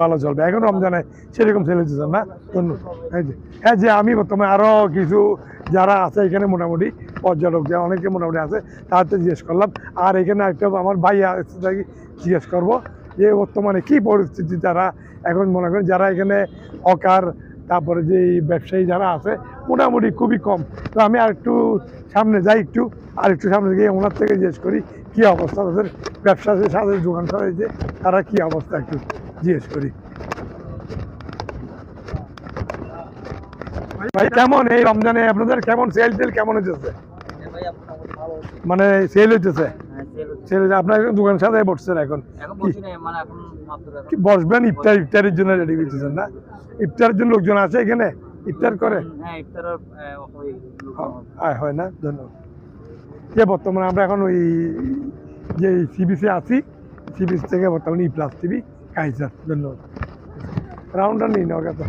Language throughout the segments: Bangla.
ভালো চলবে। এখন রমজানে সেরকম সেল হচ্ছে না। হ্যাঁ, যে আমি বর্তমানে আরো কিছু যারা আছে এখানে মোটামুটি পর্যটক যারা অনেকে মোটামুটি আছে তাদের জিজ্ঞেস করলাম। আর এখানে একটা আমার ভাই জিজ্ঞেস করবো যে বর্তমানে কি পরিস্থিতি, তারা এখন মনে করেন যারা এখানে হকার তারপরে যে ব্যবসায়ী যারা আছে মোটামুটি খুবই কম। তো আমি আর একটু সামনে যাই, আর একটু সামনে গিয়ে ওনার থেকে জিজ্ঞেস করি কি অবস্থা তাদের ব্যবসা সাথে দোকান সাথে তারা কি অবস্থা একটু জিজ্ঞেস করি। ভাই কেমন এই রমজানে আপনাদের কেমন সেল টেল কেমন হচ্ছে? মানে সেল হইতেছে? আপনার দোকান সাথে বসছেন এখন বসবেন ইফতারের জন্য রেডি করতেছেন না? ইফতারের জন্য লোকজন আছে এখানে ইফতার করে? হয় না? ধন্যবাদ। যে বর্তমানে আমরা এখন ওই যে সিবিসি আছি, সিবিস থেকে বর্তমানে প্লাস টিভি কাইসার। ধন্যবাদ। রাউন্ডটা নিই না ওর কাছে।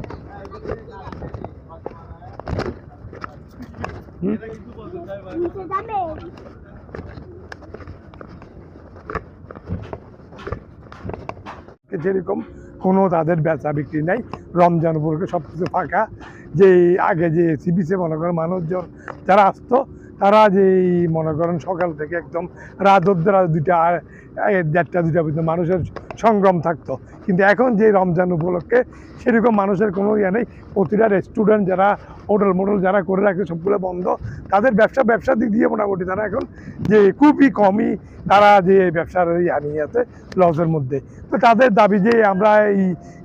যেরকম কোনো তাদের বেচা বিক্রি নাই, রমজান উপলক্ষে সব কিছু ফাঁকা। যে আগে যে সিবিসে মনে করেন মানুষজন যারা আসতো তারা যে মনে করেন সকাল থেকে একদম রাত অব্দি 1:30-2টা পর্যন্ত মানুষের সংগ্রাম থাকতো। কিন্তু এখন যে রমজান উপলক্ষে সেরকম মানুষের কোনো ইয়ে নেই। প্রতিটা রেস্টুরেন্ট যারা হোটেল মোটেল যারা করে রাখে সবগুলো বন্ধ। তাদের ব্যবসার দিক দিয়ে মোটামুটি তারা এখন যে খুবই কমই তারা যে ব্যবসার নিয়ে আছে লসের মধ্যে। তো তাদের দাবি যে আমরা এই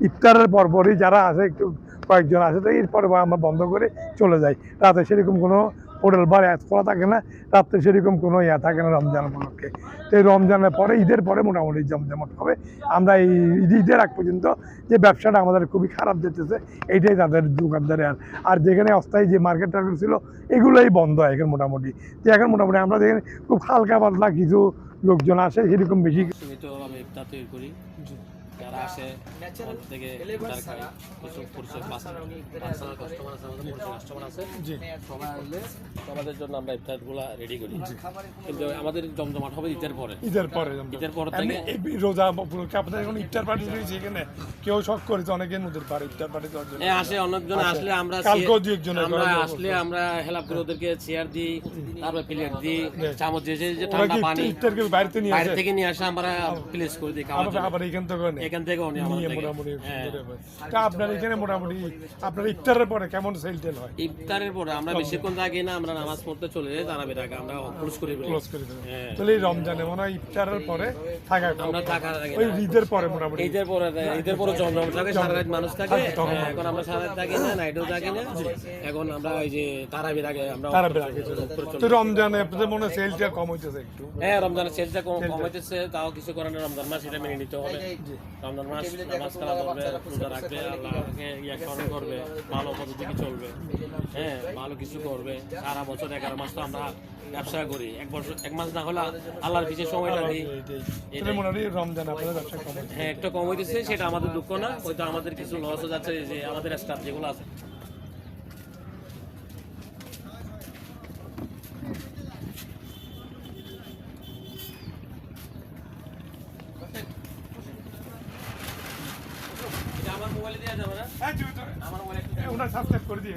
ইফতারের পরপরই যারা আছে একটু কয়েকজন আছে তো এরপরে আমরা বন্ধ করে চলে যাই। রাতে সেরকম কোনো হোটেল বার খোলা থাকে না, রাত্রে সেরকম কোনো থাকে না রমজান উপলক্ষে। তো এই রমজানের পরে ঈদের পরে মোটামুটি জমজমাট হবে। আমরা এই ঈদের আগ পর্যন্ত যে ব্যবসাটা আমাদের খুবই খারাপ যেতেছে এইটাই তাদের দোকানদারে। আর যেখানে অস্থায়ী যে মার্কেট টার্কেট ছিল এগুলোই বন্ধ হয় এখন মোটামুটি। যে এখন মোটামুটি আমরা যেখানে খুব হালকা পাতলা কিছু লোকজন আসে সেরকম বেশি আমি ইফতার তৈরি করি, যারা আসে থেকে কাস্টমার আছে সবাই আসলে সবাদের জন্য আমরা ইফতারগুলো রেডি করি। কিন্তু আমাদের জমজমাট হবে ঈদের পরে থেকে। রোজা উপলক্ষে আপনাদের এখন ইফতার পার্টি রয়েছে এখানে, কেউ শখ করেছে অনেকের মধ্যে পারে ইফতার পার্টি দেওয়ার জন্য আসে অনেকজন আসলে আমরা হেল্প করে ওদেরকে চেয়ার দিই, তারপরে প্লেট দিই, চামচ দিয়ে যে ঠান্ডা পানি বাইরে থেকে নিয়ে আসে আমরা প্লেস করে দিই আবার এখান থেকে মোটামুটি। আপনার এখানে মোটামুটি আপনার ইফতারের পরে কেমন সেল টেল হয়? ইফতারের পরে আমরা বেশিক্ষণ থাকি না, আমরা নামাজ পড়তে চলে যাই, তারাবির আগে আমরা ক্লোজ করে ফেলি। তাহলে এই রমজানে মনে হয় ইফতারের পরে আমরা থাকার আগে ওই ঈদের পরে মোটামুটি ঈদের পরে জমজম থাকে, সারা রাত মানুষ থাকে। এখন আমরা সারা রাত থাকি না, নাইটেও থাকি না। এখন আমরা ওই যে তারাবির আগে আমরা তো রমজানে আপনাদের মনে হয় সেলটা কম হইতেছে একটু? হ্যাঁ, রমজানের সেলটা কম হইতেছে, তাও কিছু করে না। রমজান মাস এটা মেনে নিতে হবে। রমজান মাস নামাজ কালাম করবে, রোজা রাখবে, আল্লাহকে স্মরণ করবে, ভালো পদ্ধতি চলবে, হ্যাঁ ভালো কিছু করবে। সারা বছর 11 মাস তো আমরা ব্যবসা করি, এক মাস না হলে আল্লাহর পিছিয়ে সময়টা দিই। রমজান আপনাদের ব্যবসা কম, হ্যাঁ একটু কম হইতেছে, সেটা আমাদের দুঃখ না। হয়তো আমাদের কিছু লস হয়ে যাচ্ছে যে আমাদের স্টাফ যেগুলো আছে। আমার মোবাইলে দেওয়া যাবে না? আমার মোবাইলে সাবস্ক্রাইব করে দিই।